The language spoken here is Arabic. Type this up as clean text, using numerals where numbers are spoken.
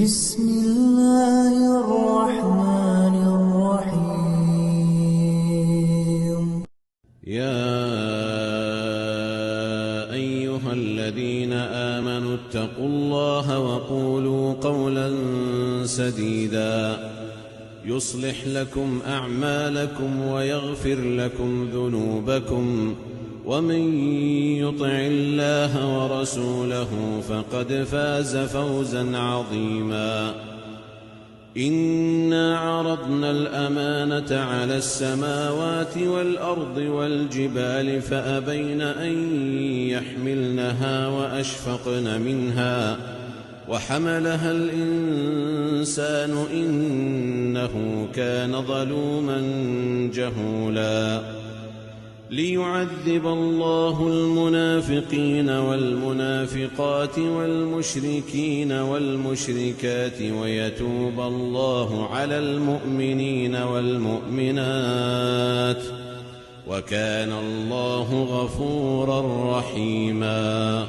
بسم الله الرحمن الرحيم. يا أيها الذين آمنوا اتقوا الله وقولوا قولا سديدا يصلح لكم أعمالكم ويغفر لكم ذنوبكم، ومن يطع الله ورسوله فقد فاز فوزا عظيما. إنا عرضنا الأمانة على السماوات والأرض والجبال فأبين أن يحملنها وأشفقن منها وحملها الإنسان إنه كان ظلوما جهولا. ليعذب الله المنافقين والمنافقات والمشركين والمشركات ويتوب الله على المؤمنين والمؤمنات، وكان الله غفورا رحيما.